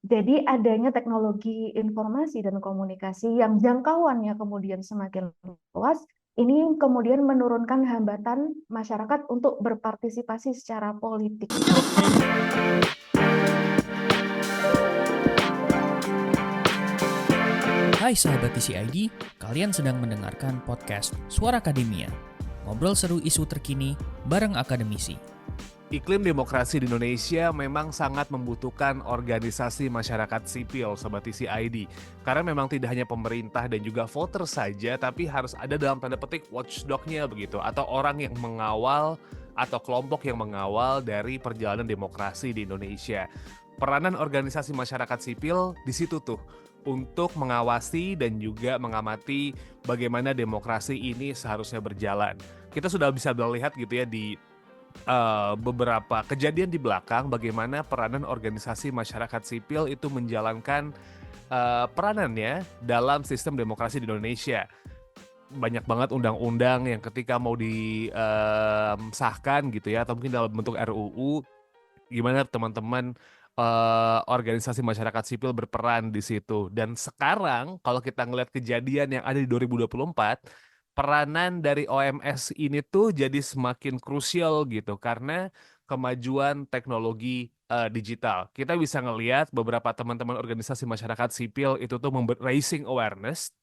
Jadi adanya teknologi informasi dan komunikasi yang jangkauannya kemudian semakin luas, ini kemudian menurunkan hambatan masyarakat untuk berpartisipasi secara politik. Hai sahabat TCID, kalian sedang mendengarkan podcast Suara Akademia. Ngobrol seru isu terkini bareng akademisi. Iklim demokrasi di Indonesia memang sangat membutuhkan organisasi masyarakat sipil, Sobat TCID. Karena memang tidak hanya pemerintah dan juga voter saja, tapi harus ada dalam tanda petik watchdog-nya begitu, atau orang yang mengawal atau kelompok yang mengawal dari perjalanan demokrasi di Indonesia. Peranan organisasi masyarakat sipil di situ tuh, untuk mengawasi dan juga mengamati bagaimana demokrasi ini seharusnya berjalan. Kita sudah bisa melihat gitu ya di beberapa kejadian di belakang bagaimana peranan organisasi masyarakat sipil itu menjalankan peranannya dalam sistem demokrasi di Indonesia. Banyak banget undang-undang yang ketika mau disahkan gitu ya, atau mungkin dalam bentuk RUU, gimana teman-teman organisasi masyarakat sipil berperan di situ. Dan sekarang kalau kita ngelihat kejadian yang ada di 2024, peranan dari OMS ini tuh jadi semakin krusial gitu karena kemajuan teknologi digital. Kita bisa ngelihat beberapa teman-teman organisasi masyarakat sipil itu tuh raising awareness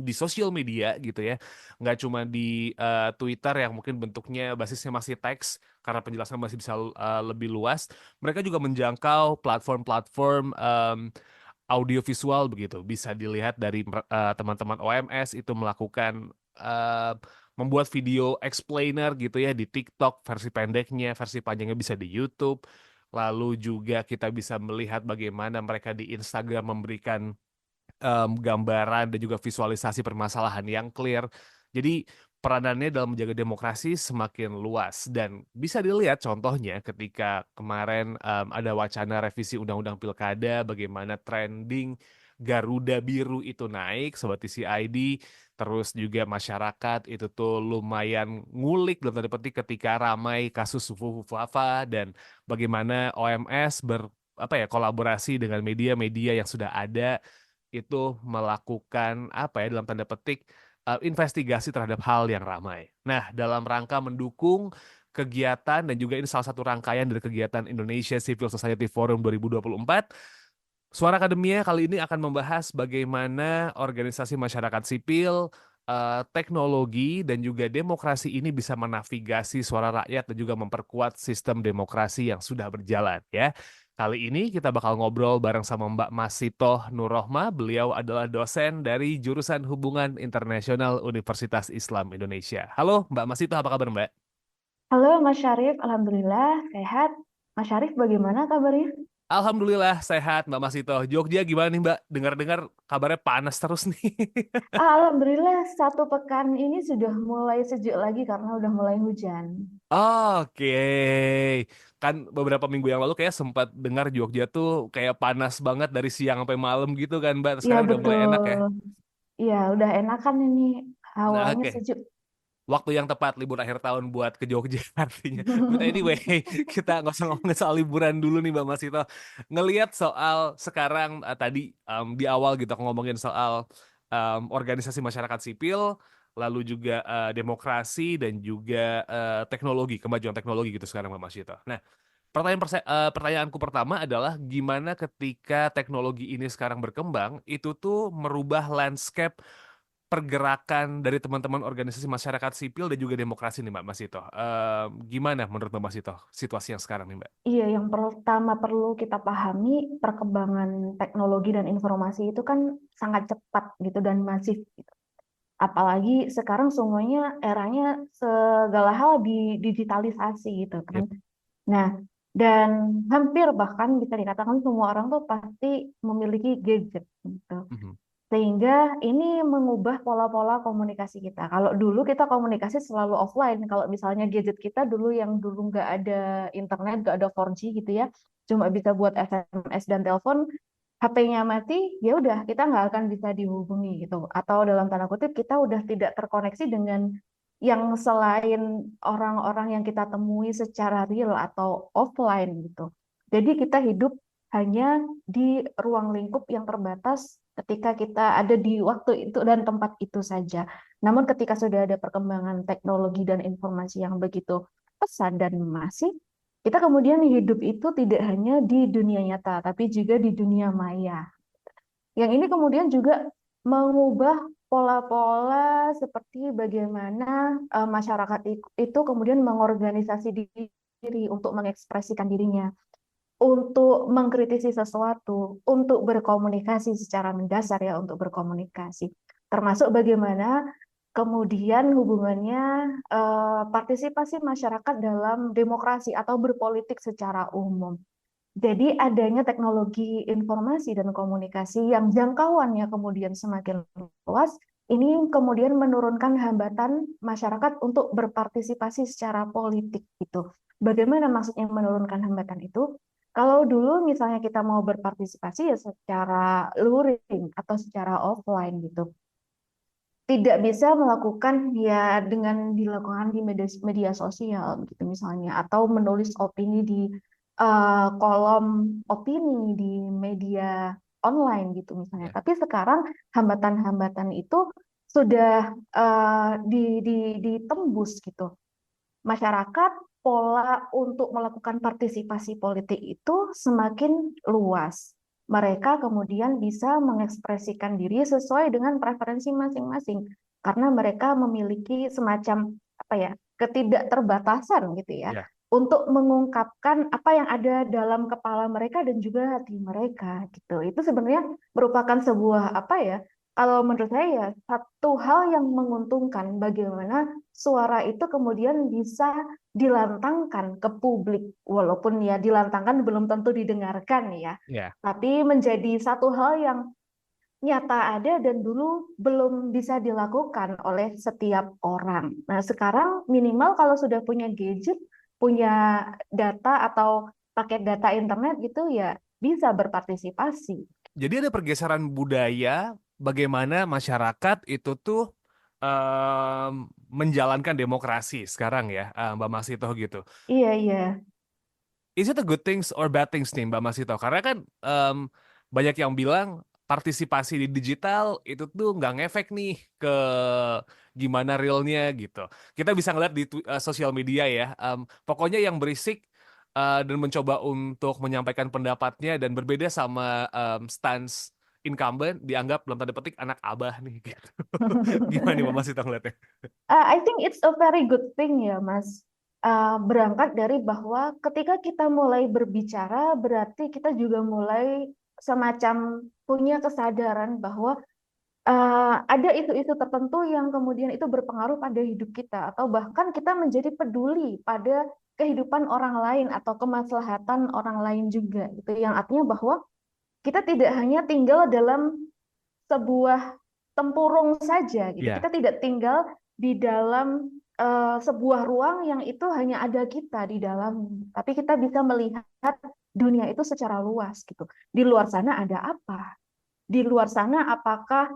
di sosial media gitu ya, nggak cuma di Twitter yang mungkin bentuknya basisnya masih teks karena penjelasan masih bisa lebih luas. Mereka juga menjangkau platform-platform audiovisual begitu. Bisa dilihat dari teman-teman OMS itu melakukan membuat video explainer gitu ya di TikTok, versi pendeknya, versi panjangnya bisa di YouTube. Lalu juga kita bisa melihat bagaimana mereka di Instagram memberikan gambaran dan juga visualisasi permasalahan yang clear. Jadi peranannya dalam menjaga demokrasi semakin luas dan bisa dilihat contohnya ketika kemarin ada wacana revisi Undang-Undang Pilkada, bagaimana trending Garuda Biru itu naik, Sobat TCID, terus juga masyarakat itu tuh lumayan ngulik dalam tanda petik ketika ramai kasus Fufufafa dan bagaimana OMS kolaborasi dengan media-media yang sudah ada itu melakukan dalam tanda petik investigasi terhadap hal yang ramai. Nah, dalam rangka mendukung kegiatan dan juga ini salah satu rangkaian dari kegiatan Indonesia Civil Society Forum 2024, Suara Akademia kali ini akan membahas bagaimana organisasi masyarakat sipil, teknologi dan juga demokrasi ini bisa menavigasi suara rakyat dan juga memperkuat sistem demokrasi yang sudah berjalan ya. Kali ini kita bakal ngobrol bareng sama Mbak Masitoh Nurrohma. Beliau adalah dosen dari jurusan Hubungan Internasional Universitas Islam Indonesia. Halo Mbak Masitoh, apa kabar Mbak? Halo Mas Syarif, Alhamdulillah sehat. Mas Syarif bagaimana kabarnya? Alhamdulillah sehat Mbak Masitoh. Jogja gimana nih Mbak? Dengar-dengar kabarnya panas terus nih. Alhamdulillah satu pekan ini sudah mulai sejuk lagi karena udah mulai hujan. Oke, kan beberapa minggu yang lalu kayak sempat dengar Jogja tuh kayak panas banget dari siang sampai malam gitu kan, Mbak. Iya Sekarang udah mulai enak betul. ya. Iya udah enakan ini Nah, hawanya oke. sejuk. Waktu yang tepat libur akhir tahun buat ke Jogja artinya. But anyway, kita nggak usah ngomongin soal liburan dulu nih, Mbak Masito. Ngelihat soal sekarang tadi di awal gitu aku ngomongin soal organisasi masyarakat sipil, lalu juga demokrasi dan juga teknologi, kemajuan teknologi gitu sekarang Mbak Masito. Nah, pertanyaanku pertama adalah gimana ketika teknologi ini sekarang berkembang, itu tuh merubah landscape pergerakan dari teman-teman organisasi masyarakat sipil dan juga demokrasi nih Mbak Masito. Gimana menurut Mbak Masito situasi yang sekarang nih Mbak? Iya, yang pertama perlu kita pahami perkembangan teknologi dan informasi itu kan sangat cepat gitu dan masif gitu. Apalagi sekarang semuanya eranya segala hal digitalisasi gitu kan. Yep. Nah, dan hampir bahkan bisa dikatakan semua orang tuh pasti memiliki gadget gitu. Mhm. Sehingga ini mengubah pola-pola komunikasi kita. Kalau dulu kita komunikasi selalu offline, kalau misalnya gadget kita dulu yang dulu nggak ada internet, nggak ada 4G gitu ya, cuma bisa buat SMS dan telepon, HP-nya mati, ya udah kita nggak akan bisa dihubungi gitu. Atau dalam tanda kutip kita udah tidak terkoneksi dengan yang selain orang-orang yang kita temui secara real atau offline gitu. Jadi kita hidup hanya di ruang lingkup yang terbatas ketika kita ada di waktu itu dan tempat itu saja. Namun ketika sudah ada perkembangan teknologi dan informasi yang begitu pesat dan masif, kita kemudian hidup itu tidak hanya di dunia nyata, tapi juga di dunia maya. Yang ini kemudian juga mengubah pola-pola seperti bagaimana masyarakat itu kemudian mengorganisasi diri untuk mengekspresikan dirinya, untuk mengkritisi sesuatu, untuk berkomunikasi secara mendasar ya, untuk berkomunikasi. Termasuk bagaimana kemudian hubungannya partisipasi masyarakat dalam demokrasi atau berpolitik secara umum. Jadi adanya teknologi informasi dan komunikasi yang jangkauannya kemudian semakin luas, ini kemudian menurunkan hambatan masyarakat untuk berpartisipasi secara politik gitu. Bagaimana maksudnya menurunkan hambatan itu? Kalau dulu misalnya kita mau berpartisipasi ya secara luring atau secara offline gitu, tidak bisa melakukan ya dengan dilakukan di media sosial gitu misalnya, atau menulis opini di kolom opini di media online gitu misalnya. Ya. Tapi sekarang hambatan-hambatan itu sudah ditembus gitu. Masyarakat pola untuk melakukan partisipasi politik itu semakin luas. Mereka kemudian bisa mengekspresikan diri sesuai dengan preferensi masing-masing karena mereka memiliki semacam apa ya, ketidakterbatasan gitu ya Ya. untuk mengungkapkan apa yang ada dalam kepala mereka dan juga hati mereka gitu. Itu sebenarnya merupakan sebuah apa ya, kalau menurut saya ya satu hal yang menguntungkan bagaimana suara itu kemudian bisa dilantangkan ke publik, walaupun ya dilantangkan belum tentu didengarkan ya, Ya. tapi menjadi satu hal yang nyata ada dan dulu belum bisa dilakukan oleh setiap orang. Nah, sekarang minimal kalau sudah punya gadget, punya data atau paket data internet gitu ya bisa berpartisipasi. Jadi ada pergeseran budaya bagaimana masyarakat itu tuh menjalankan demokrasi sekarang ya, Mbak Masito gitu. Iya, iya. Is it a good things or bad things nih Mbak Masito? Karena kan banyak yang bilang partisipasi di digital itu tuh nggak ngefek nih ke gimana realnya gitu. Kita bisa ngeliat di sosial media ya, pokoknya yang berisik dan mencoba untuk menyampaikan pendapatnya dan berbeda sama stance incumbent dianggap dalam tanda petik anak abah nih gitu. Gimana nih Mbak Masito ngeliatnya? I think it's a very good thing ya, Mas. Berangkat dari bahwa ketika kita mulai berbicara, berarti kita juga mulai semacam punya kesadaran bahwa ada isu-isu tertentu yang kemudian itu berpengaruh pada hidup kita, atau bahkan kita menjadi peduli pada kehidupan orang lain atau kemaslahatan orang lain juga, gitu. Yang artinya bahwa kita tidak hanya tinggal dalam sebuah tempurung saja gitu. Ya, Kita tidak tinggal di dalam sebuah ruang yang itu hanya ada kita di dalam, tapi kita bisa melihat dunia itu secara luas gitu. Di luar sana ada apa? Di luar sana apakah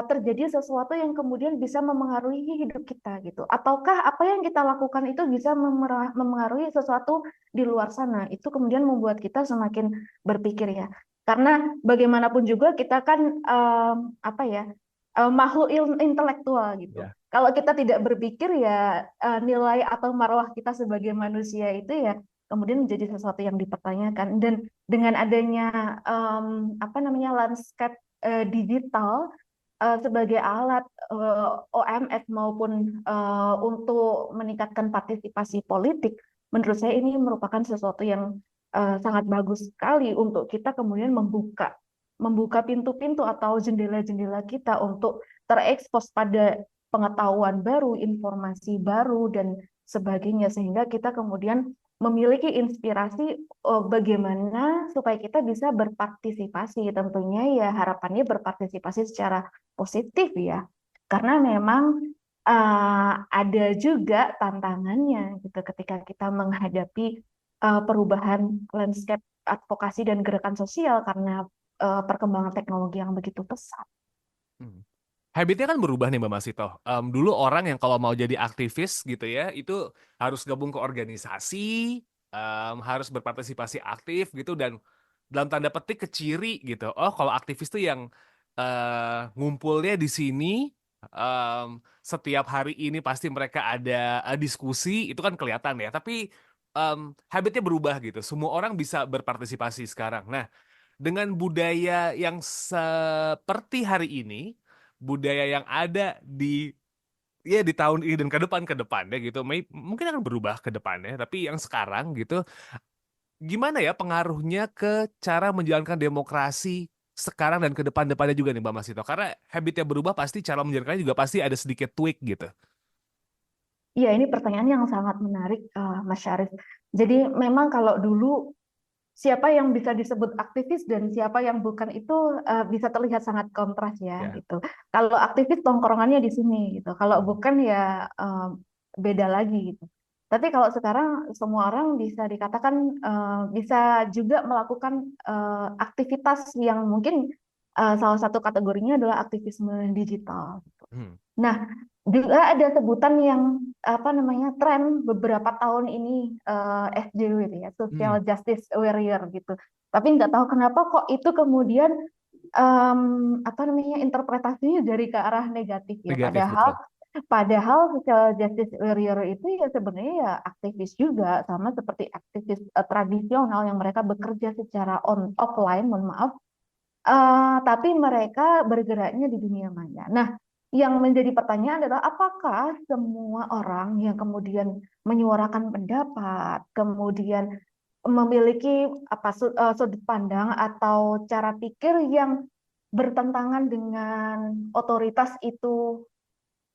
terjadi sesuatu yang kemudian bisa memengaruhi hidup kita gitu? Ataukah apa yang kita lakukan itu bisa memengaruhi sesuatu di luar sana? Itu kemudian membuat kita semakin berpikir ya. Karena bagaimanapun juga kita kan apa ya, makhluk intelektual gitu. ya. Kalau kita tidak berpikir ya nilai atau marwah kita sebagai manusia itu ya kemudian menjadi sesuatu yang dipertanyakan. Dan dengan adanya apa namanya landscape digital sebagai alat OMF maupun untuk meningkatkan partisipasi politik, menurut saya ini merupakan sesuatu yang sangat bagus sekali untuk kita kemudian membuka pintu-pintu atau jendela-jendela kita untuk terekspos pada pengetahuan baru, informasi baru dan sebagainya, sehingga kita kemudian memiliki inspirasi bagaimana supaya kita bisa berpartisipasi. Tentunya ya harapannya berpartisipasi secara positif ya, karena memang ada juga tantangannya gitu ketika kita menghadapi perubahan landscape advokasi dan gerakan sosial karena perkembangan teknologi yang begitu pesat. Hmm. Habitnya kan berubah nih Mbak Masito. Dulu orang yang kalau mau jadi aktivis gitu ya, itu harus gabung ke organisasi, harus berpartisipasi aktif gitu, dan dalam tanda petik keciri gitu. Oh, kalau aktivis tuh yang ngumpulnya di sini setiap hari ini pasti mereka ada diskusi, itu kan kelihatan ya. Tapi habitnya berubah gitu. Semua orang bisa berpartisipasi sekarang. Nah, dengan budaya yang seperti hari ini, budaya yang ada di tahun ini dan ke depannya gitu, mungkin akan berubah ke depannya. Tapi yang sekarang gitu, gimana ya pengaruhnya ke cara menjalankan demokrasi sekarang dan ke depan-depannya juga nih Mbak Masito? Karena habitnya berubah pasti cara menjalankannya juga pasti ada sedikit tweak gitu. Iya, ini pertanyaan yang sangat menarik, Mas Syarif. Jadi memang kalau dulu siapa yang bisa disebut aktivis dan siapa yang bukan itu bisa terlihat sangat kontras ya Ya. gitu. Kalau aktivis tongkrongannya di sini gitu. Kalau Hmm. bukan ya beda lagi gitu. Tapi kalau sekarang semua orang bisa dikatakan bisa juga melakukan aktivitas yang mungkin salah satu kategorinya adalah aktivisme digital. Hmm. Nah, juga ada sebutan yang apa namanya tren beberapa tahun ini SJW itu ya, Social Hmm. Justice Warrior gitu. Tapi nggak tahu kenapa kok itu kemudian apa namanya interpretasinya dari ke arah negatif ya. Negatif Padahal betul. padahal Social Justice Warrior itu ya sebenarnya ya aktivis juga sama seperti aktivis tradisional yang mereka bekerja secara offline, mohon maaf. Tapi mereka bergeraknya di dunia maya. Nah, yang menjadi pertanyaan adalah apakah semua orang yang kemudian menyuarakan pendapat, kemudian memiliki sudut pandang atau cara pikir yang bertentangan dengan otoritas itu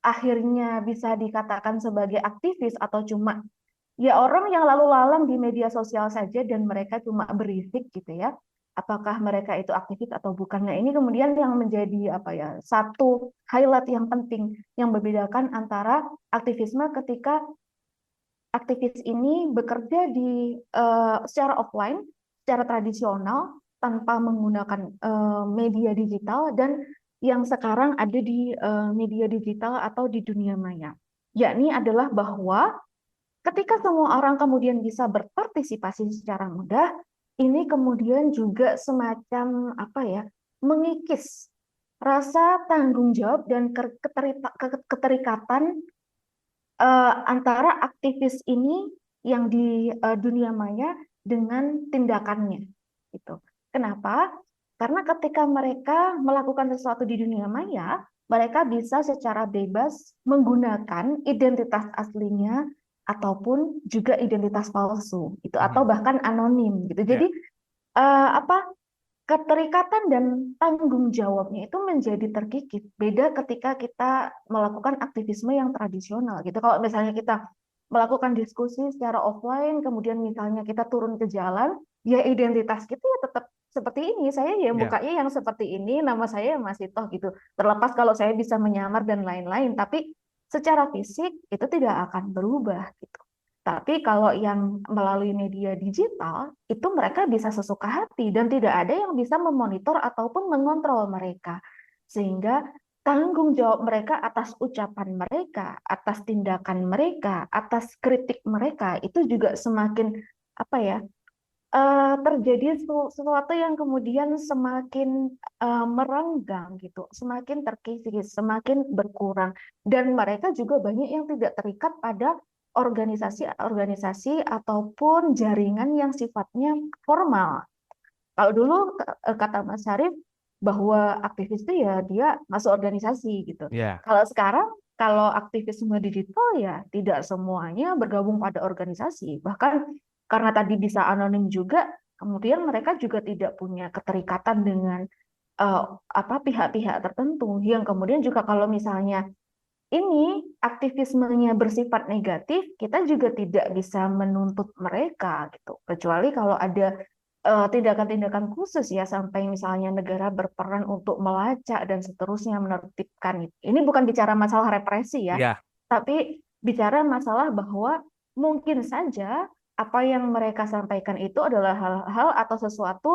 akhirnya bisa dikatakan sebagai aktivis atau cuma ya orang yang lalu lalang di media sosial saja dan mereka cuma berisik gitu ya. Apakah mereka itu aktivis atau bukan? Nah, ini kemudian yang menjadi apa ya? Satu highlight yang penting yang membedakan antara aktivisme ketika aktivis ini bekerja di secara offline, secara tradisional tanpa menggunakan media digital dan yang sekarang ada di media digital atau di dunia maya. Yakni adalah bahwa ketika semua orang kemudian bisa berpartisipasi secara mudah, ini kemudian juga semacam apa ya, mengikis rasa tanggung jawab dan keterikatan antara aktivis ini yang di dunia maya dengan tindakannya. Gitu. Kenapa? Karena ketika mereka melakukan sesuatu di dunia maya, mereka bisa secara bebas menggunakan identitas aslinya ataupun juga identitas palsu, itu atau Mhm. bahkan anonim gitu. Ya. Jadi apa keterikatan dan tanggung jawabnya itu menjadi terkikis. Beda ketika kita melakukan aktivisme yang tradisional gitu. Kalau misalnya kita melakukan diskusi secara offline, kemudian misalnya kita turun ke jalan, ya identitas kita ya tetap seperti ini. Saya ya Ya. mukanya yang seperti ini, nama saya masih toh gitu. Terlepas kalau saya bisa menyamar dan lain-lain, tapi secara fisik itu tidak akan berubah gitu. Tapi kalau yang melalui media digital, itu mereka bisa sesuka hati dan tidak ada yang bisa memonitor ataupun mengontrol mereka. Sehingga tanggung jawab mereka atas ucapan mereka, atas tindakan mereka, atas kritik mereka itu juga semakin apa ya terjadi sesuatu yang kemudian semakin merenggang gitu, semakin terkikis, semakin berkurang, dan mereka juga banyak yang tidak terikat pada organisasi-organisasi ataupun jaringan yang sifatnya formal. Kalau dulu kata Mas Syarif bahwa aktivis itu ya dia masuk organisasi gitu. Ya. Kalau sekarang kalau aktivisme digital ya tidak semuanya bergabung pada organisasi. Bahkan karena tadi bisa anonim juga, kemudian mereka juga tidak punya keterikatan dengan apa pihak-pihak tertentu yang kemudian juga kalau misalnya ini aktivismenya bersifat negatif, kita juga tidak bisa menuntut mereka gitu. Kecuali kalau ada tindakan-tindakan khusus ya sampai misalnya negara berperan untuk melacak dan seterusnya menertibkan. Ini bukan bicara masalah represi ya, Ya. tapi bicara masalah bahwa mungkin saja apa yang mereka sampaikan itu adalah hal-hal atau sesuatu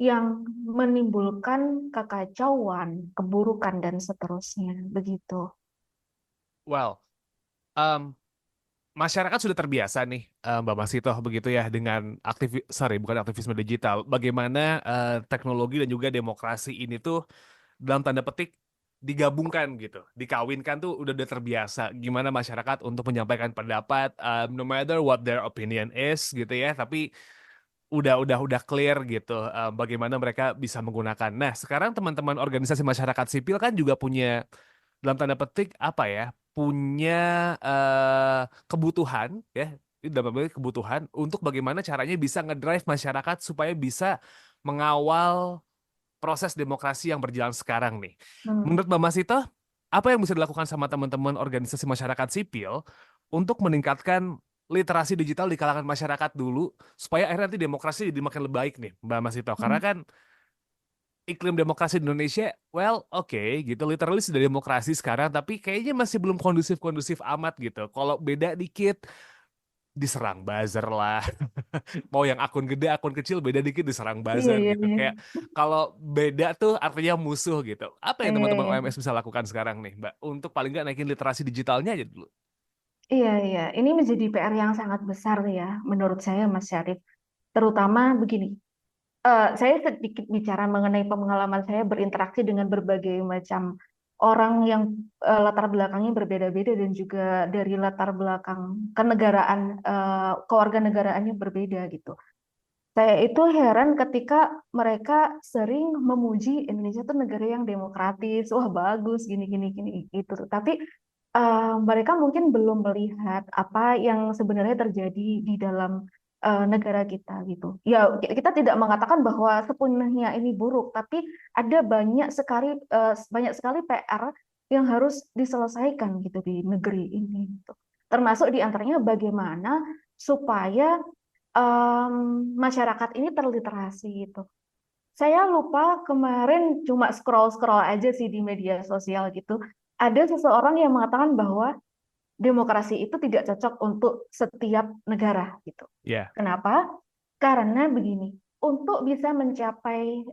yang menimbulkan kekacauan, keburukan dan seterusnya begitu. Well, um, masyarakat sudah terbiasa nih, Mbak Masito, begitu ya, dengan bukan aktivisme digital. Bagaimana teknologi dan juga demokrasi ini tuh dalam tanda petik digabungkan gitu, dikawinkan tuh udah terbiasa. Gimana masyarakat untuk menyampaikan pendapat, no matter what their opinion is gitu ya, tapi udah clear gitu, bagaimana mereka bisa menggunakan. Nah, sekarang teman-teman organisasi masyarakat sipil kan juga punya, dalam tanda petik apa ya, punya kebutuhan ya, ini dalam tanda petik kebutuhan untuk bagaimana caranya bisa ngedrive masyarakat supaya bisa mengawal proses demokrasi yang berjalan sekarang nih. Hmm. Menurut Mbak Masito, apa yang bisa dilakukan sama teman-teman organisasi masyarakat sipil untuk meningkatkan literasi digital di kalangan masyarakat dulu, supaya akhirnya nanti demokrasi jadi makin lebih baik nih, Mbak Masito? Karena Hmm. kan iklim demokrasi di Indonesia, well, oke, gitu, literally sudah demokrasi sekarang, tapi kayaknya masih belum kondusif-kondusif amat gitu. Kalau beda dikit, diserang buzzer lah. Mau yang akun gede, akun kecil, beda dikit diserang Iya, buzzer iya, gitu. iya. Kayak kalau beda tuh artinya musuh gitu. Apa yang Iya, teman-teman iya. OMS bisa lakukan sekarang nih, Mbak? Untuk paling nggak naikin literasi digitalnya aja dulu. Iya, iya. Ini menjadi PR yang sangat besar ya, menurut saya, Mas Syarif. Terutama begini, saya sedikit bicara mengenai pengalaman saya berinteraksi dengan berbagai macam orang yang latar belakangnya berbeda-beda dan juga dari latar belakang kenegaraan, kewarganegaraannya berbeda gitu. Saya itu heran ketika mereka sering memuji Indonesia tuh negara yang demokratis, wah bagus, gini gini gini gitu. Tapi mereka mungkin belum melihat apa yang sebenarnya terjadi di dalam negara kita gitu. Ya, kita tidak mengatakan bahwa sepenuhnya ini buruk, tapi ada banyak sekali PR yang harus diselesaikan gitu di negeri ini gitu. Termasuk di antaranya bagaimana supaya masyarakat ini terliterasi gitu. Saya lupa kemarin cuma scroll-scroll aja sih di media sosial gitu. Ada seseorang yang mengatakan bahwa demokrasi itu tidak cocok untuk setiap negara gitu. Ya, Kenapa? Karena begini, untuk bisa mencapai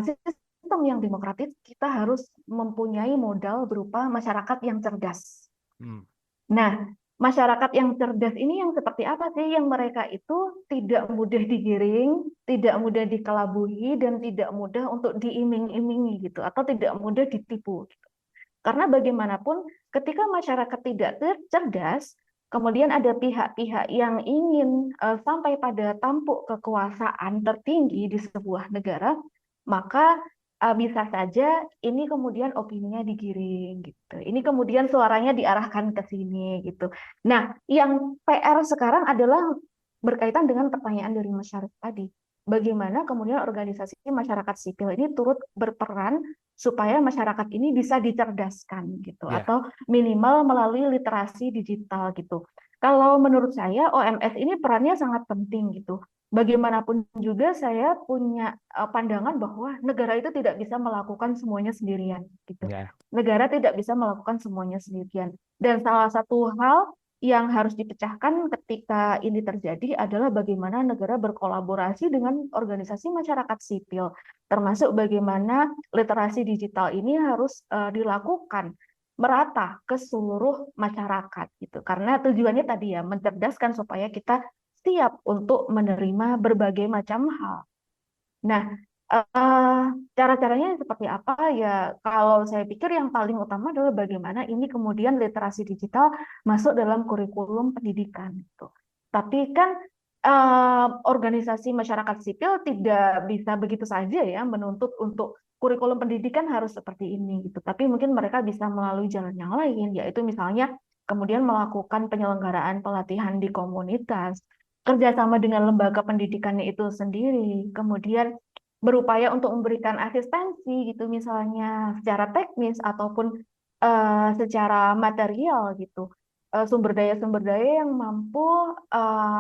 sistem yang demokratis, kita harus mempunyai modal berupa masyarakat yang cerdas. hmm, Nah, masyarakat yang cerdas ini yang seperti apa sih? Yang mereka itu tidak mudah digiring, tidak mudah dikelabui, dan tidak mudah untuk diiming-imingi gitu, atau tidak mudah ditipu. Gitu. Karena bagaimanapun, ketika masyarakat tidak cerdas, kemudian ada pihak-pihak yang ingin sampai pada tampuk kekuasaan tertinggi di sebuah negara, maka bisa saja ini kemudian opininya digiring gitu. Ini kemudian suaranya diarahkan ke sini gitu. Nah, yang PR sekarang adalah berkaitan dengan pertanyaan dari masyarakat tadi. Bagaimana kemudian organisasi masyarakat sipil ini turut berperan supaya masyarakat ini bisa dicerdaskan gitu, ya, atau minimal melalui literasi digital gitu. Kalau menurut saya OMS ini perannya sangat penting gitu. Bagaimanapun juga saya punya pandangan bahwa negara itu tidak bisa melakukan semuanya sendirian gitu. ya, Negara tidak bisa melakukan semuanya sendirian. Dan salah satu hal yang harus dipecahkan ketika ini terjadi adalah bagaimana negara berkolaborasi dengan organisasi masyarakat sipil, termasuk bagaimana literasi digital ini harus dilakukan merata ke seluruh masyarakat gitu. Karena tujuannya tadi ya mencerdaskan supaya kita siap untuk menerima berbagai macam hal. Nah, cara-caranya seperti apa ya? Kalau saya pikir yang paling utama adalah bagaimana ini kemudian literasi digital masuk dalam kurikulum pendidikan gitu. Tapi kan organisasi masyarakat sipil tidak bisa begitu saja ya menuntut untuk kurikulum pendidikan harus seperti ini gitu. Tapi mungkin mereka bisa melalui jalan yang lain, yaitu misalnya kemudian melakukan penyelenggaraan pelatihan di komunitas, kerjasama dengan lembaga pendidikannya itu sendiri, kemudian berupaya untuk memberikan asistensi gitu misalnya secara teknis ataupun secara material gitu. Sumber daya yang mampu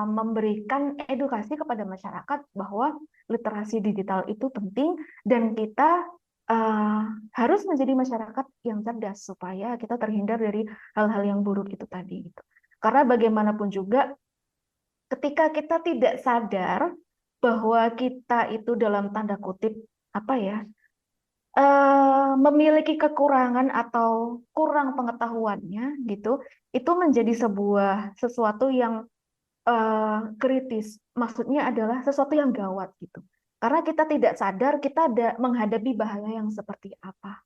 memberikan edukasi kepada masyarakat bahwa literasi digital itu penting dan kita uh, harus menjadi masyarakat yang cerdas supaya kita terhindar dari hal-hal yang buruk itu tadi gitu. Karena bagaimanapun juga ketika kita tidak sadar bahwa kita itu dalam tanda kutip apa ya memiliki kekurangan atau kurang pengetahuannya gitu, itu menjadi sesuatu yang kritis. Maksudnya adalah sesuatu yang gawat gitu. Karena kita tidak sadar kita ada menghadapi bahaya yang seperti apa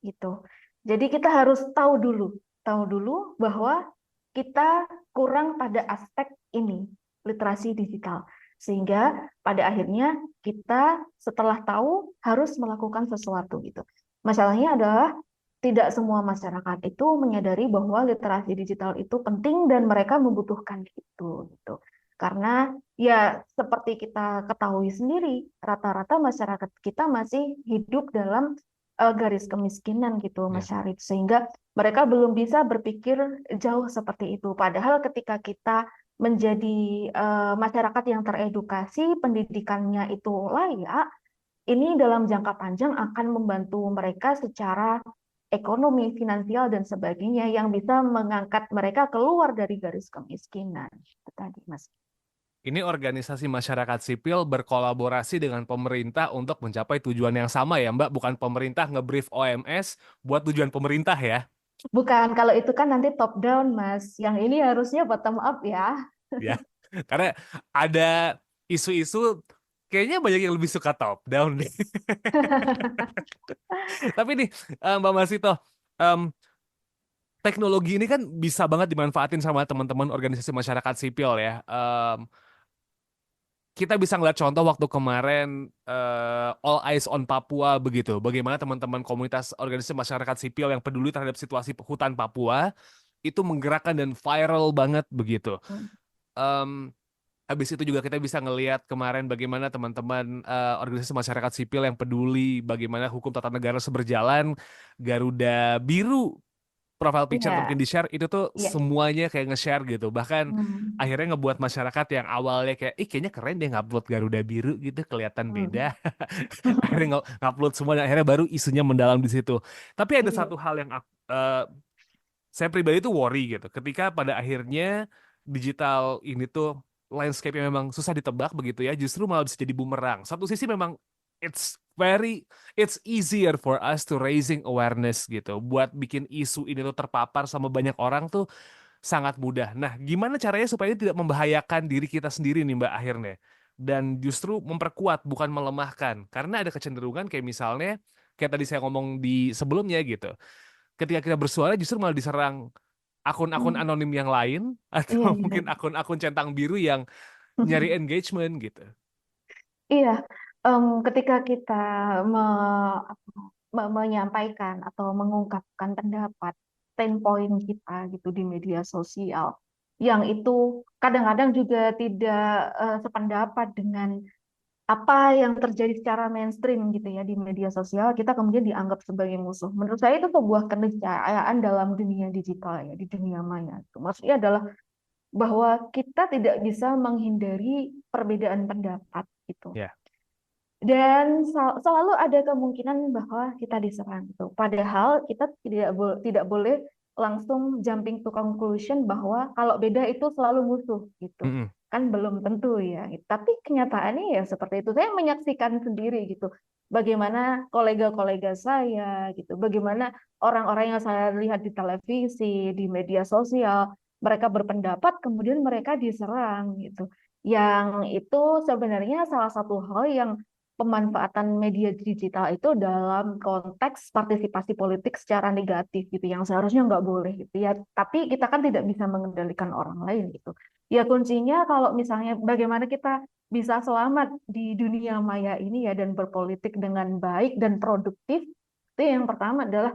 gitu. Jadi kita harus tahu dulu bahwa kita kurang pada aspek ini, literasi digital. Sehingga pada akhirnya kita setelah tahu harus melakukan sesuatu gitu. Masalahnya adalah tidak semua masyarakat itu menyadari bahwa literasi digital itu penting dan mereka membutuhkan itu gitu. Karena ya seperti kita ketahui sendiri, rata-rata masyarakat kita masih hidup dalam garis kemiskinan gitu, Mas Ya. Syarif. Sehingga mereka belum bisa berpikir jauh seperti itu. Padahal ketika kita menjadi masyarakat yang teredukasi, pendidikannya itu layak, ini dalam jangka panjang akan membantu mereka secara ekonomi, finansial, dan sebagainya yang bisa mengangkat mereka keluar dari garis kemiskinan. Itu tadi, Mas. Ini organisasi masyarakat sipil berkolaborasi dengan pemerintah untuk mencapai tujuan yang sama ya Mbak, bukan pemerintah nge-brief OMS buat tujuan pemerintah ya. Bukan, kalau itu kan nanti top down, Mas. Yang ini harusnya bottom up ya. Ya. Karena ada isu-isu kayaknya banyak yang lebih suka top down nih. Tapi nih Mbak Masito, em, teknologi ini kan bisa banget dimanfaatin sama teman-teman organisasi masyarakat sipil ya. Kita bisa ngeliat contoh waktu kemarin All Eyes on Papua begitu. Bagaimana teman-teman komunitas organisasi masyarakat sipil yang peduli terhadap situasi hutan Papua itu menggerakkan dan viral banget begitu. Em, Habis itu juga kita bisa ngelihat kemarin bagaimana teman-teman organisasi masyarakat sipil yang peduli bagaimana hukum tata negara harus berjalan, Garuda Biru profile picture atau Iya, mungkin di-share itu tuh iya. semuanya kayak nge-share gitu. Bahkan Hmm. akhirnya ngebuat masyarakat yang awalnya kayak, ih kayaknya keren deh ngupload Garuda Biru gitu, kelihatan Hmm. beda. Akhirnya ngupload semua dan akhirnya baru isunya mendalam di situ. Tapi ada Iya. satu hal yang saya pribadi tuh worry gitu. Ketika pada akhirnya digital ini tuh landscape yang memang susah ditebak begitu ya, justru malah bisa jadi bumerang. Satu sisi memang it's it's easier for us to raising awareness gitu. Buat bikin isu ini tuh terpapar sama banyak orang tuh sangat mudah. Nah, gimana caranya supaya ini tidak membahayakan diri kita sendiri nih Mbak akhirnya? Dan justru memperkuat bukan melemahkan. Karena ada kecenderungan kayak misalnya kayak tadi saya ngomong di sebelumnya gitu, ketika kita bersuara justru malah diserang akun-akun Hmm. anonim yang lain Iya, atau iya. mungkin akun-akun centang biru yang nyari engagement gitu. Iya, ketika kita menyampaikan atau mengungkapkan pendapat, standpoint kita gitu di media sosial, yang itu kadang-kadang juga tidak sependapat dengan apa yang terjadi secara mainstream gitu ya di media sosial, kita kemudian dianggap sebagai musuh. Menurut saya itu sebuah keniscayaan dalam dunia digital ya, di dunia maya. Maksudnya adalah bahwa kita tidak bisa menghindari perbedaan pendapat gitu. Ya, Dan selalu ada kemungkinan bahwa kita diserang gitu. Padahal kita tidak boleh langsung jumping to conclusion bahwa kalau beda itu selalu musuh gitu. mm-mm. Kan belum tentu ya. Tapi kenyataannya ya seperti itu. Saya menyaksikan sendiri gitu. Bagaimana kolega-kolega saya gitu. Bagaimana orang-orang yang saya lihat di televisi, di media sosial, mereka berpendapat kemudian mereka diserang gitu. Yang itu sebenarnya salah satu hal yang pemanfaatan media digital itu dalam konteks partisipasi politik secara negatif gitu yang seharusnya nggak boleh gitu ya, tapi kita kan tidak bisa mengendalikan orang lain gitu ya. Kuncinya kalau misalnya bagaimana kita bisa selamat di dunia maya ini ya dan berpolitik dengan baik dan produktif, itu yang pertama adalah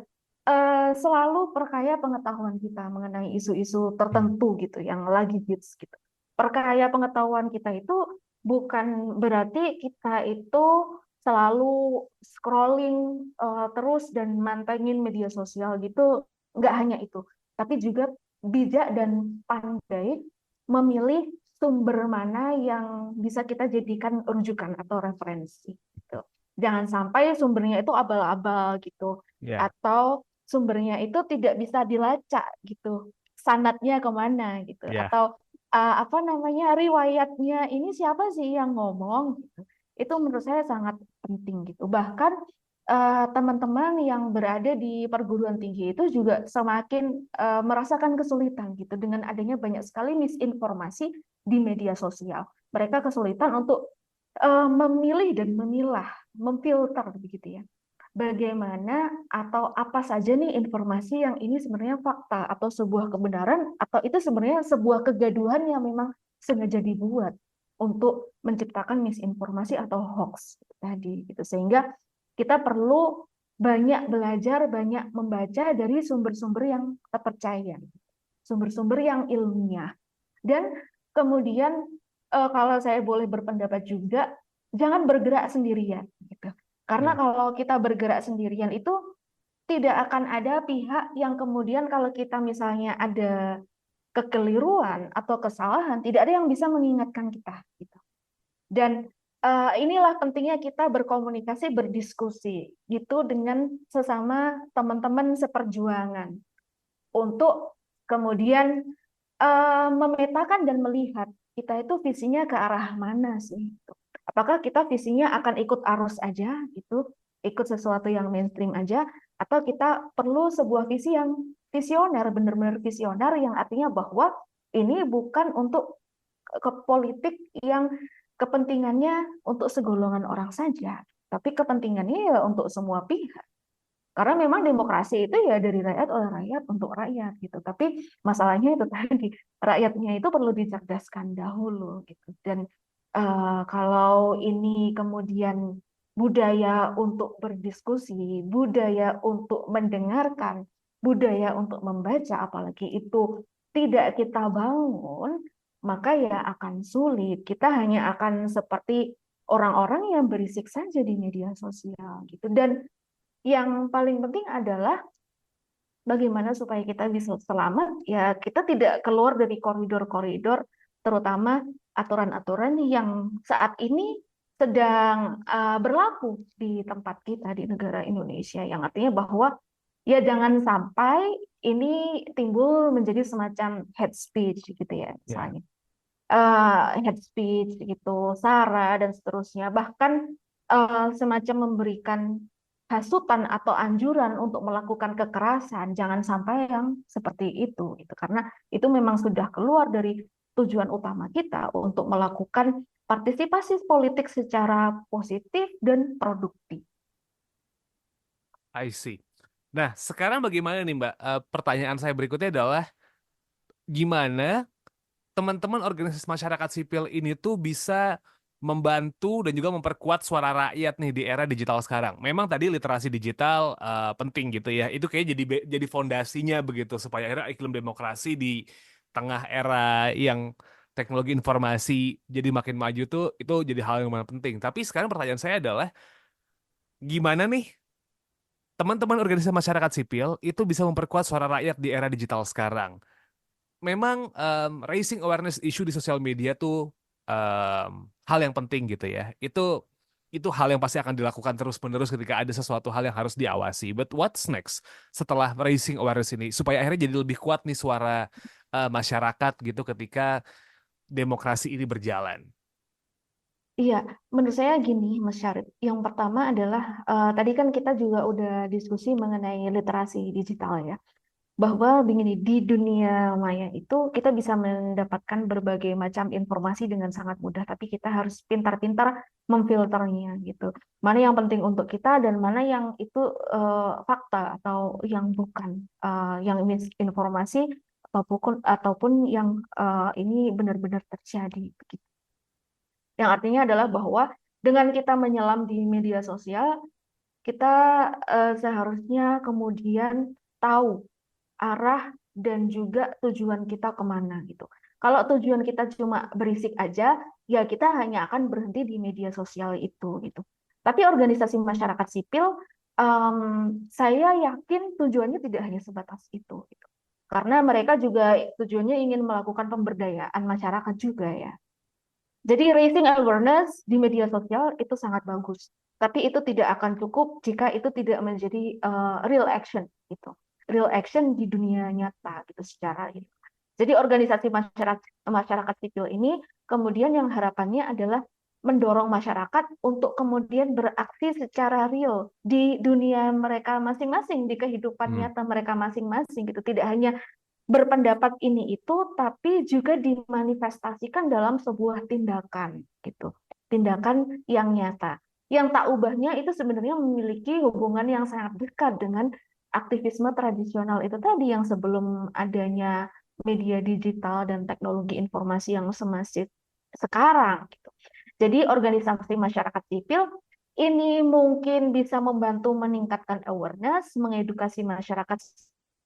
selalu perkaya pengetahuan kita mengenai isu-isu Hmm. tertentu gitu yang lagi hits gitu. Perkaya pengetahuan kita itu bukan berarti kita itu selalu scrolling terus dan mantengin media sosial gitu. Nggak hanya itu, tapi juga bijak dan pandai memilih sumber mana yang bisa kita jadikan rujukan atau referensi. Gitu. Jangan sampai sumbernya itu abal-abal gitu, Ya, atau sumbernya itu tidak bisa dilacak gitu, sanadnya kemana gitu, ya. atau apa namanya riwayatnya ini siapa sih yang ngomong gitu. Itu menurut saya sangat penting gitu. Bahkan teman-teman yang berada di perguruan tinggi itu juga semakin merasakan kesulitan gitu dengan adanya banyak sekali misinformasi di media sosial. Mereka kesulitan untuk memilih dan memilah, memfilter begitu ya. Bagaimana atau apa saja nih informasi yang ini sebenarnya fakta atau sebuah kebenaran atau itu sebenarnya sebuah kegaduhan yang memang sengaja dibuat untuk menciptakan misinformasi atau hoax tadi gitu. Sehingga kita perlu banyak belajar, banyak membaca dari sumber-sumber yang terpercaya, sumber-sumber yang ilmiah. Dan kemudian kalau saya boleh berpendapat juga, jangan bergerak sendirian, gitu. Karena Ya. kalau kita bergerak sendirian itu tidak akan ada pihak yang kemudian kalau kita misalnya ada kekeliruan atau kesalahan, tidak ada yang bisa mengingatkan kita, gitu. Dan inilah pentingnya kita berkomunikasi, berdiskusi gitu dengan sesama teman-teman seperjuangan untuk kemudian memetakan dan melihat kita itu visinya ke arah mana sih? Apakah kita visinya akan ikut arus aja gitu, ikut sesuatu yang mainstream aja, atau kita perlu sebuah visi yang visioner, benar-benar visioner yang artinya bahwa ini bukan untuk ke politik yang kepentingannya untuk segolongan orang saja, tapi kepentingannya ya untuk semua pihak. Karena memang demokrasi itu ya dari rakyat oleh rakyat untuk rakyat gitu. Tapi masalahnya itu tadi rakyatnya itu perlu dicerdaskan dahulu gitu. Dan kalau ini kemudian budaya untuk berdiskusi, budaya untuk mendengarkan, budaya untuk membaca, apalagi itu tidak kita bangun, maka ya akan sulit. Kita hanya akan seperti orang-orang yang berisik saja di media sosial gitu. Dan yang paling penting adalah bagaimana supaya kita bisa selamat, ya kita tidak keluar dari koridor-koridor, terutama aturan-aturan yang saat ini sedang berlaku di tempat kita di negara Indonesia, yang artinya bahwa ya jangan sampai ini timbul menjadi semacam hate speech gitu ya, Ya. misalnya hate speech gitu, sara dan seterusnya, bahkan semacam memberikan hasutan atau anjuran untuk melakukan kekerasan, jangan sampai yang seperti itu gitu. Karena itu memang sudah keluar dari tujuan utama kita untuk melakukan partisipasi politik secara positif dan produktif. I see. Nah, sekarang bagaimana nih Mbak? Pertanyaan saya berikutnya adalah gimana teman-teman organisasi masyarakat sipil ini tuh bisa membantu dan juga memperkuat suara rakyat nih di era digital sekarang. Memang tadi literasi digital penting gitu ya. Itu kayak jadi fondasinya begitu supaya akhirnya iklim demokrasi di tengah era yang teknologi informasi jadi makin maju tuh itu jadi hal yang sangat penting. Tapi sekarang pertanyaan saya adalah gimana nih teman-teman organisasi masyarakat sipil itu bisa memperkuat suara rakyat di era digital sekarang? Memang raising awareness issue di sosial media tuh hal yang penting gitu ya. Itu hal yang pasti akan dilakukan terus-menerus ketika ada sesuatu hal yang harus diawasi. But what's next setelah raising awareness ini supaya akhirnya jadi lebih kuat nih suara masyarakat gitu ketika demokrasi ini berjalan. Iya, menurut saya gini, Mas Syarif. Yang pertama adalah tadi kan kita juga udah diskusi mengenai literasi digital ya. Bahwa begini, di dunia maya itu kita bisa mendapatkan berbagai macam informasi dengan sangat mudah, tapi kita harus pintar-pintar memfilternya gitu. Mana yang penting untuk kita dan mana yang itu fakta atau yang bukan, yang misinformasi ataupun yang ini benar-benar terjadi. Begitu. Yang artinya adalah bahwa dengan kita menyelam di media sosial, kita seharusnya kemudian tahu arah dan juga tujuan kita kemana gitu. Kalau tujuan kita cuma berisik aja, ya kita hanya akan berhenti di media sosial itu gitu. Tapi organisasi masyarakat sipil, saya yakin tujuannya tidak hanya sebatas itu gitu. Karena mereka juga tujuannya ingin melakukan pemberdayaan masyarakat juga ya. Jadi raising awareness di media sosial itu sangat bagus. Tapi itu tidak akan cukup jika itu tidak menjadi real action gitu. Real action di dunia nyata gitu secara gitu. Jadi organisasi masyarakat sipil ini kemudian yang harapannya adalah mendorong masyarakat untuk kemudian beraksi secara real di dunia mereka masing-masing, di kehidupan nyata mereka masing-masing gitu. Tidak hanya berpendapat ini itu, tapi juga dimanifestasikan dalam sebuah tindakan gitu. Tindakan yang nyata. Yang tak ubahnya itu sebenarnya memiliki hubungan yang sangat dekat dengan aktivisme tradisional itu tadi, yang sebelum adanya media digital dan teknologi informasi yang semasif sekarang gitu. Jadi organisasi masyarakat sipil ini mungkin bisa membantu meningkatkan awareness, mengedukasi masyarakat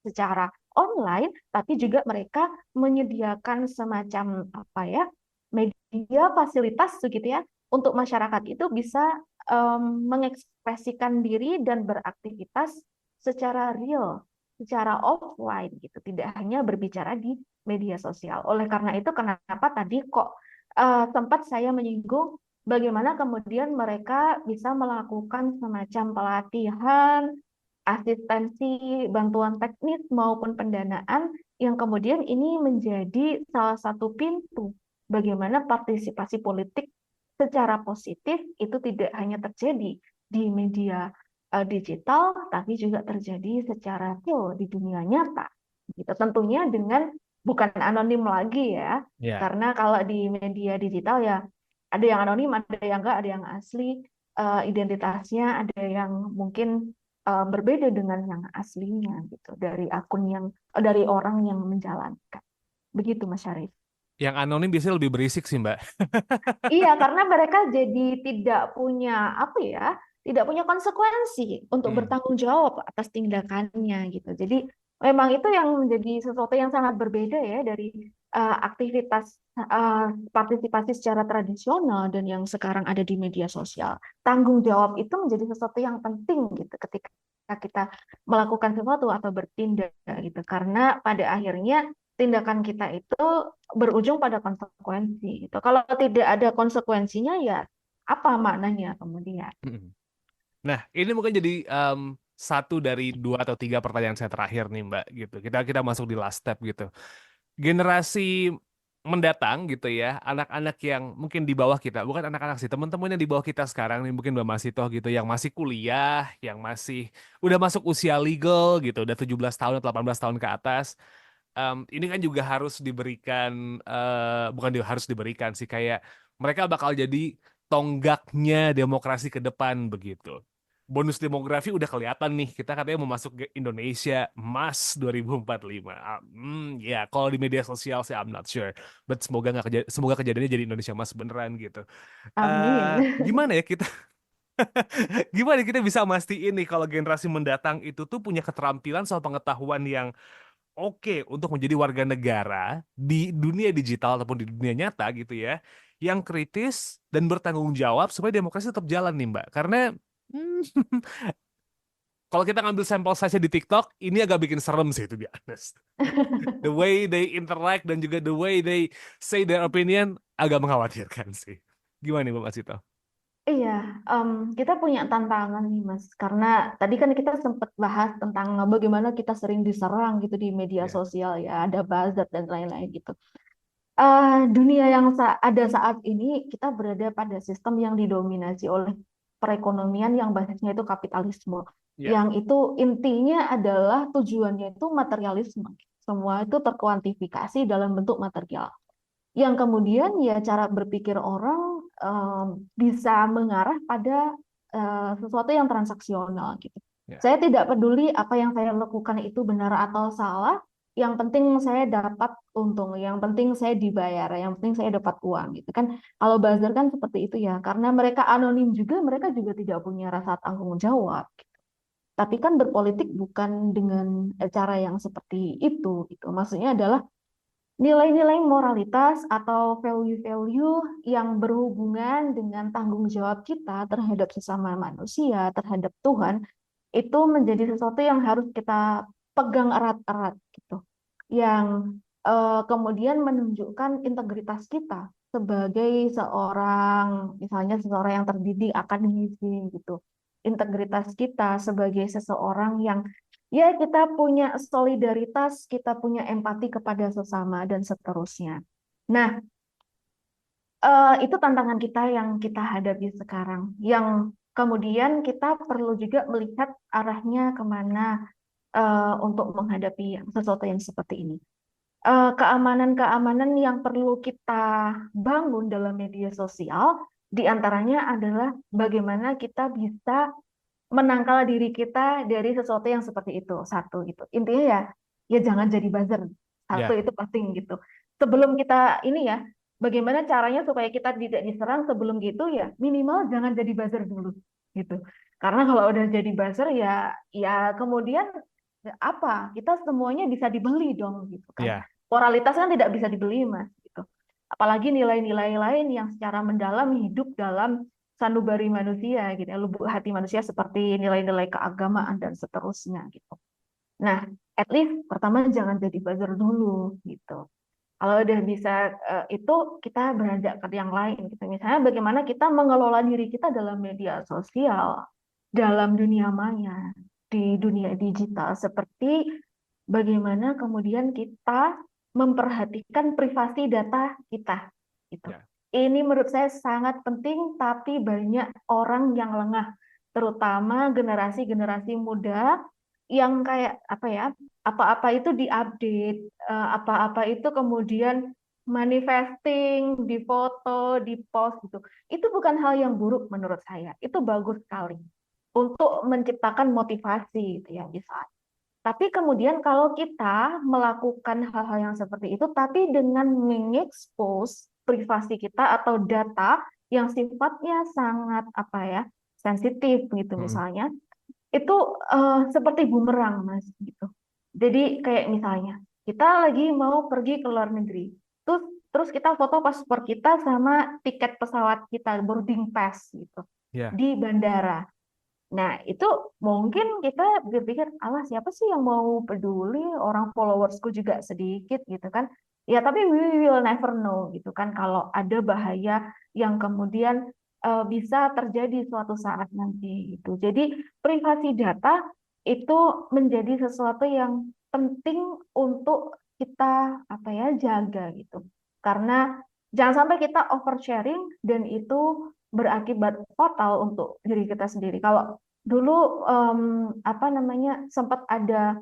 secara online, tapi juga mereka menyediakan semacam apa ya, media fasilitas begitu ya, untuk masyarakat itu bisa mengekspresikan diri dan beraktivitas secara real, secara offline gitu, tidak hanya berbicara di media sosial. Oleh karena itu, kenapa tadi kok sempat saya menyinggung bagaimana kemudian mereka bisa melakukan semacam pelatihan, asistensi, bantuan teknis maupun pendanaan yang kemudian ini menjadi salah satu pintu bagaimana partisipasi politik secara positif itu tidak hanya terjadi di media digital, tapi juga terjadi secara real di dunia nyata. Gitu. Tentunya dengan bukan anonim lagi ya, Ya. karena kalau di media digital ya ada yang anonim, ada yang enggak, ada yang asli, identitasnya, ada yang mungkin berbeda dengan yang aslinya gitu, dari akun yang dari orang yang menjalankan. Begitu Mas Syarif. Yang anonim biasanya lebih berisik sih, Mbak. Iya, karena mereka jadi tidak punya apa ya, tidak punya konsekuensi untuk Hmm. bertanggung jawab atas tindakannya gitu. Jadi memang itu yang menjadi sesuatu yang sangat berbeda ya dari aktivitas partisipasi secara tradisional dan yang sekarang ada di media sosial. Tanggung jawab itu menjadi sesuatu yang penting gitu ketika kita melakukan sesuatu atau bertindak gitu. Karena pada akhirnya tindakan kita itu berujung pada konsekuensi gitu. Kalau tidak ada konsekuensinya ya apa maknanya kemudian? Hmm. Nah, ini mungkin jadi satu dari dua atau tiga pertanyaan saya terakhir nih, Mbak. Gitu. Kita masuk di last step gitu. Generasi mendatang gitu ya, anak-anak yang mungkin di bawah kita, bukan anak-anak sih, teman-teman yang di bawah kita sekarang nih, mungkin Mbak Masito gitu, yang masih kuliah, yang masih udah masuk usia legal gitu, udah 17 tahun atau 18 tahun ke atas. Ini kan juga harus diberikan, bukan harus diberikan sih, kayak mereka bakal jadi tonggaknya demokrasi ke depan begitu. Bonus demografi udah kelihatan nih, kita katanya mau masuk ke Indonesia emas 2045. Ya, kalau di media sosial sih I'm not sure, but semoga kejadiannya jadi Indonesia emas beneran gitu. Amin. Gimana ya kita gimana kita bisa mastiin nih kalau generasi mendatang itu tuh punya keterampilan soal pengetahuan yang oke untuk menjadi warga negara di dunia digital ataupun di dunia nyata gitu ya, yang kritis dan bertanggung jawab supaya demokrasi tetap jalan nih Mbak. Karena hmm, kalau kita ngambil sampel saja di TikTok, ini agak bikin serem sih, to be honest. The way they interact dan juga the way they say their opinion agak mengkhawatirkan sih. Gimana nih Mbak Masito? Iya, kita punya tantangan nih Mas, karena tadi kan kita sempat bahas tentang bagaimana kita sering diserang gitu di media Ya. sosial ya, ada buzzer dan lain-lain gitu. Dunia yang ada saat ini kita berada pada sistem yang didominasi oleh perekonomian yang basisnya itu kapitalisme, Ya. yang itu intinya adalah tujuannya itu materialisme. Semua itu terkuantifikasi dalam bentuk material. Yang kemudian ya cara berpikir orang bisa mengarah pada sesuatu yang transaksional gitu. Ya. Saya tidak peduli apa yang saya lakukan itu benar atau salah, yang penting saya dapat untung, yang penting saya dibayar, yang penting saya dapat uang gitu kan. Kalau buzzer kan seperti itu ya, karena mereka anonim juga, mereka juga tidak punya rasa tanggung jawab. Tapi kan berpolitik bukan dengan cara yang seperti itu gitu. Maksudnya adalah nilai-nilai moralitas atau value-value yang berhubungan dengan tanggung jawab kita terhadap sesama manusia, terhadap Tuhan, itu menjadi sesuatu yang harus kita pegang erat-erat gitu. Yang kemudian menunjukkan integritas kita sebagai seorang, misalnya seseorang yang terdidik akademisi gitu. Integritas kita sebagai seseorang yang ya kita punya solidaritas, kita punya empati kepada sesama dan seterusnya. Nah, Itu tantangan kita yang kita hadapi sekarang, yang kemudian kita perlu juga melihat arahnya kemana untuk menghadapi sesuatu yang seperti ini. Keamanan-keamanan yang perlu kita bangun dalam media sosial, diantaranya adalah bagaimana kita bisa menangkal diri kita dari sesuatu yang seperti itu. Satu gitu. Intinya ya jangan jadi buzzer. Satu Ya, itu penting gitu. Sebelum kita ini ya, bagaimana caranya supaya kita tidak diserang sebelum gitu ya minimal jangan jadi buzzer dulu gitu. Karena kalau udah jadi buzzer ya kemudian apa? Kita semuanya bisa dibeli dong gitu kan. ya, Moralitas kan tidak bisa dibeli, Mas gitu. Apalagi nilai-nilai lain yang secara mendalam hidup dalam sanubari manusia gitu ya, lubuk hati manusia seperti nilai-nilai keagamaan dan seterusnya gitu. Nah, at least pertama jangan jadi buzzer dulu gitu. Kalau udah bisa itu kita beranjak ke yang lain gitu. Misalnya bagaimana kita mengelola diri kita dalam media sosial, dalam dunia maya, di dunia digital seperti bagaimana kemudian kita memperhatikan privasi data kita gitu. ya, Ini menurut saya sangat penting tapi banyak orang yang lengah, terutama generasi-generasi muda yang kayak apa ya, apa-apa itu diupdate, apa-apa itu kemudian manifesting, difoto, dipost gitu. Itu bukan hal yang buruk menurut saya. Itu bagus sekali untuk menciptakan motivasi gitu ya bisa. Tapi kemudian kalau kita melakukan hal-hal yang seperti itu, tapi dengan mengekspos privasi kita atau data yang sifatnya sangat apa ya sensitif gitu mm, misalnya, itu seperti bumerang mas gitu. Jadi kayak misalnya kita lagi mau pergi ke luar negeri, terus terus kita foto paspor kita sama tiket pesawat kita boarding pass gitu ya, di bandara. Nah, itu mungkin kita berpikir, alah siapa sih yang mau peduli, orang followersku juga sedikit gitu kan. Ya, tapi we will never know gitu kan kalau ada bahaya yang kemudian bisa terjadi suatu saat nanti itu. Jadi, privasi data itu menjadi sesuatu yang penting untuk kita apa ya jaga gitu. Karena jangan sampai kita oversharing dan itu berakibat fatal untuk diri kita sendiri. Kalau dulu apa namanya sempat ada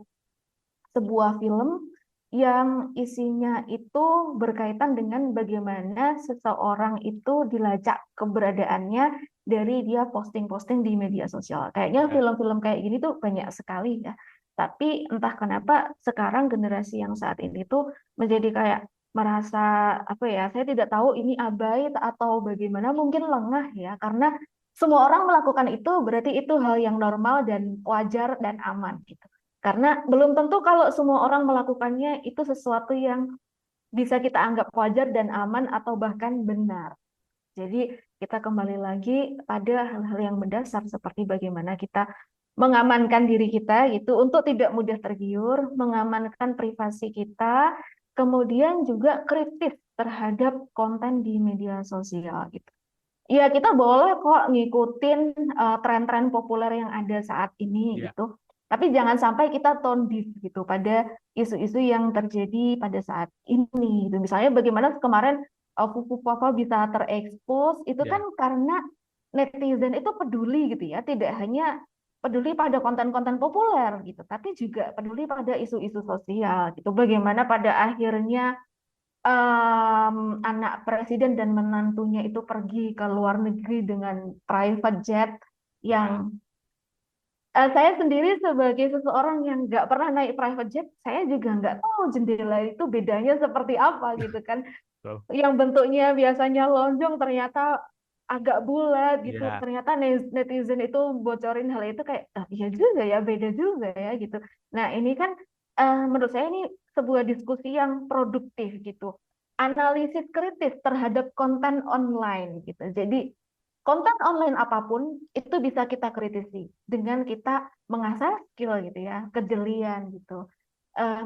sebuah film yang isinya itu berkaitan dengan bagaimana seseorang itu dilacak keberadaannya dari dia posting-posting di media sosial. Kayaknya ya, film-film kayak gini tuh banyak sekali ya. Tapi entah kenapa sekarang generasi yang saat ini tuh menjadi kayak merasa apa ya, saya tidak tahu ini abai atau bagaimana, mungkin lengah ya karena semua orang melakukan itu berarti itu hal yang normal dan wajar dan aman gitu. Karena belum tentu kalau semua orang melakukannya itu sesuatu yang bisa kita anggap wajar dan aman atau bahkan benar. Jadi kita kembali lagi pada hal-hal yang mendasar seperti bagaimana kita mengamankan diri kita itu untuk tidak mudah tergiur, mengamankan privasi kita, kemudian juga kritis terhadap konten di media sosial gitu. Ya, kita boleh kok ngikutin tren-tren populer yang ada saat ini ya, gitu. Tapi jangan sampai kita tone deaf gitu pada isu-isu yang terjadi pada saat ini. Gitu. Misalnya bagaimana kemarin Fufu Papa bisa terekspos itu kan ya, karena netizen itu peduli gitu ya, tidak hanya peduli pada konten-konten populer gitu, tapi juga peduli pada isu-isu sosial gitu. Bagaimana pada akhirnya anak presiden dan menantunya itu pergi ke luar negeri dengan private jet yang ya, saya sendiri sebagai seseorang yang nggak pernah naik private jet, saya juga nggak tahu jendela itu bedanya seperti apa gitu kan. betul. Yang bentuknya biasanya lonjong ternyata agak bulat gitu. Ya, Ternyata netizen itu bocorin hal itu kayak, ah, iya juga ya, beda juga ya gitu. Nah ini kan menurut saya ini sebuah diskusi yang produktif gitu. Analisis kritis terhadap konten online gitu. Jadi konten online apapun itu bisa kita kritisi dengan kita mengasah skill gitu ya, kejelian gitu.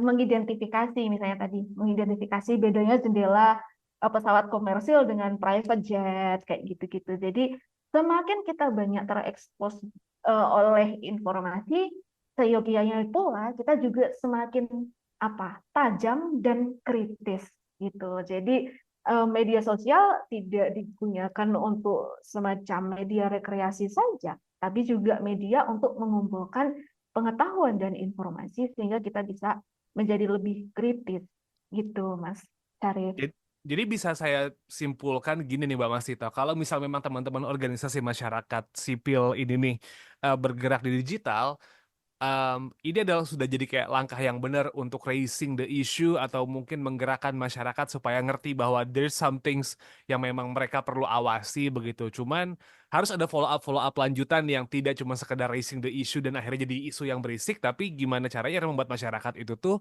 Mengidentifikasi misalnya tadi, mengidentifikasi bedanya jendela pesawat komersil dengan private jet kayak gitu-gitu. Jadi semakin kita banyak terekspos oleh informasi, seyogianya pula kita juga semakin apa tajam dan kritis gitu. Jadi media sosial tidak digunakan untuk semacam media rekreasi saja, tapi juga media untuk mengumpulkan pengetahuan dan informasi sehingga kita bisa menjadi lebih kritis gitu, Mas Syarif. Jadi bisa saya simpulkan gini nih Mbak Masito, kalau misal memang teman-teman organisasi masyarakat sipil ini nih bergerak di digital, ini adalah sudah jadi kayak langkah yang benar untuk raising the issue atau mungkin menggerakkan masyarakat supaya ngerti bahwa there's some things yang memang mereka perlu awasi begitu. Cuman harus ada follow up lanjutan yang tidak cuma sekedar raising the issue dan akhirnya jadi isu yang berisik, tapi gimana caranya membuat masyarakat itu tuh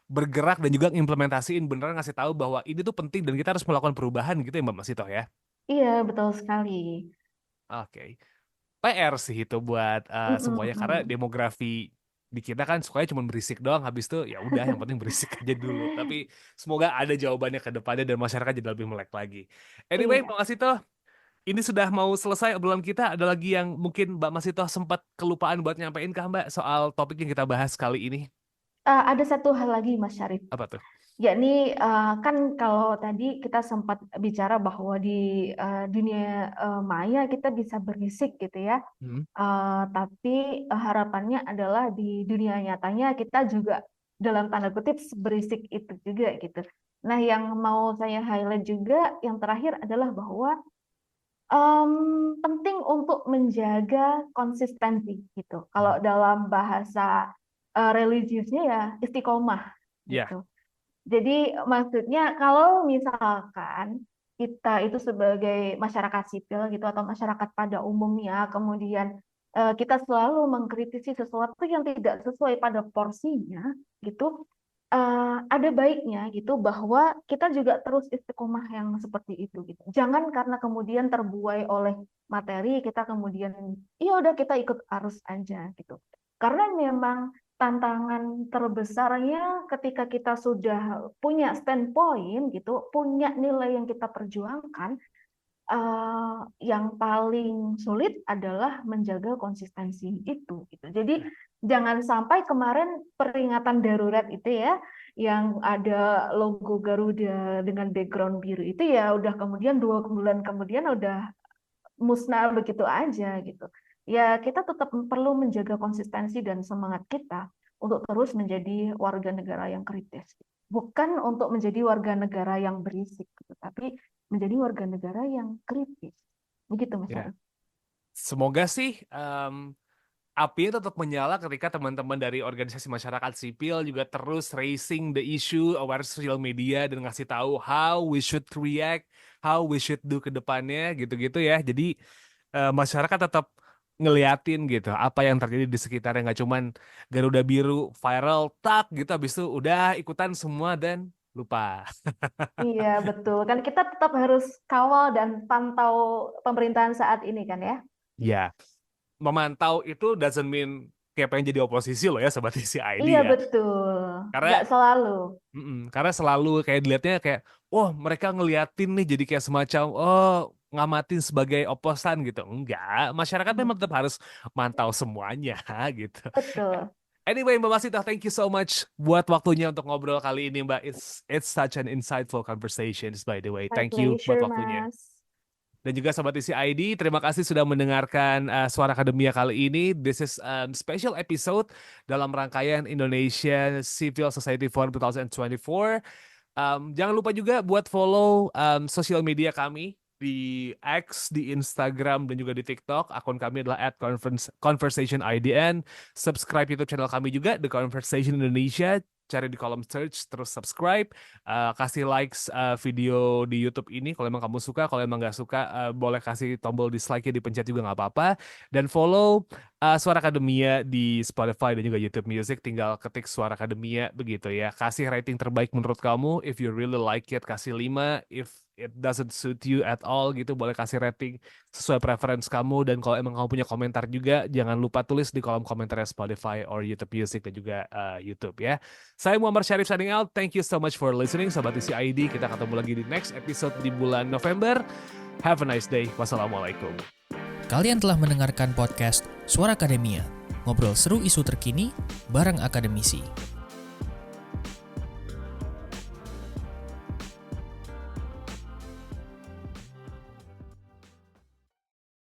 bergerak dan juga implementasiin beneran ngasih tahu bahwa ini tuh penting dan kita harus melakukan perubahan gitu ya Mbak Masito ya. Iya, betul sekali. Oke. PR sih itu buat semuanya karena Mm-mm-mm. demografi di kita kan sukanya cuma berisik doang, habis itu ya udah yang penting berisik aja dulu. Tapi semoga ada jawabannya ke depannya dan masyarakat jadi lebih melek lagi. Anyway, Iya. Mbak Masito, ini sudah mau selesai obrolan kita. Ada lagi yang mungkin Mbak Masito sempat kelupaan buat nyampein ke Mbak soal topik yang kita bahas kali ini. Ada satu hal lagi, Mas Syarif. Apa tuh? Yakni kan kalau tadi kita sempat bicara bahwa di dunia maya kita bisa berisik gitu ya. Hmm. Tapi harapannya adalah di dunia nyatanya kita juga dalam tanda kutip berisik itu juga gitu. Nah, yang mau saya highlight juga yang terakhir adalah bahwa penting untuk menjaga konsistensi gitu. Kalau dalam bahasa religiusnya ya istiqomah Ya, gitu. Jadi maksudnya kalau misalkan kita itu sebagai masyarakat sipil gitu atau masyarakat pada umumnya, kemudian kita selalu mengkritisi sesuatu yang tidak sesuai pada porsinya gitu, ada baiknya gitu bahwa kita juga terus istiqomah yang seperti itu gitu. Jangan karena kemudian terbuai oleh materi kita kemudian ya udah kita ikut arus aja gitu. Karena memang tantangan terbesarnya ketika kita sudah punya standpoint gitu, punya nilai yang kita perjuangkan, yang paling sulit adalah menjaga konsistensi itu gitu. Jadi jangan sampai kemarin peringatan darurat itu ya, yang ada logo Garuda dengan background biru itu ya udah kemudian 2 bulan kemudian udah musnah begitu aja gitu. Ya kita tetap perlu menjaga konsistensi dan semangat kita untuk terus menjadi warga negara yang kritis. Bukan untuk menjadi warga negara yang berisik, gitu, tapi menjadi warga negara yang kritis. Begitu, Mas ya. Arif. Semoga sih apinya tetap menyala ketika teman-teman dari organisasi masyarakat sipil juga terus raising the issue aware social media dan ngasih tahu how we should react, how we should do ke depannya gitu-gitu ya. Jadi masyarakat tetap ngeliatin gitu apa yang terjadi di sekitarnya, nggak cuman Garuda biru viral tak gitu habis itu udah ikutan semua dan lupa. Iya, betul. Kan kita tetap harus kawal dan pantau pemerintahan saat ini kan ya. Ya, memantau itu doesn't mean kayak pengen jadi oposisi loh ya Sobat isi Iya, ID ya. betul. Nggak Karena selalu. karena selalu kayak dilihatnya kayak, oh mereka ngeliatin nih jadi kayak semacam, oh ngamatin sebagai oposan gitu. Enggak, masyarakat memang tetap harus mantau semuanya gitu. Betul. Anyway, Mbak Masita, thank you so much buat waktunya untuk ngobrol kali ini, Mbak. It's such an insightful conversations, by the way. My Thank you buat pleasure, waktunya. Mas. Dan juga Sobat isi ID, terima kasih sudah mendengarkan Suara Akademia kali ini. This is a special episode dalam rangkaian Indonesia Civil Society Forum 2024. Jangan lupa juga buat follow sosial media kami di X, di Instagram, dan juga di TikTok. Akun kami adalah @conversationidn. Subscribe YouTube channel kami juga, The Conversation Indonesia. Cari di kolom search, terus subscribe. Kasih likes video di YouTube ini kalau emang kamu suka. Kalau emang nggak suka, boleh kasih tombol dislike-nya dipencet juga nggak apa-apa. Dan follow Suara Akademia di Spotify dan juga YouTube Music. Tinggal ketik Suara Akademia begitu ya. Kasih rating terbaik menurut kamu. If you really like it, kasih 5. If it doesn't suit you at all gitu, boleh kasih rating sesuai preference kamu. Dan kalau emang kamu punya komentar juga, jangan lupa tulis di kolom komentar Spotify or YouTube Music dan juga YouTube ya. Saya Muhammad Syarif signing out. Thank you so much for listening, Sobat isi ID. Kita ketemu lagi di next episode di bulan November. Have a nice day. Wassalamualaikum. Kalian telah mendengarkan podcast Suara Akademia, ngobrol seru isu terkini bareng akademisi.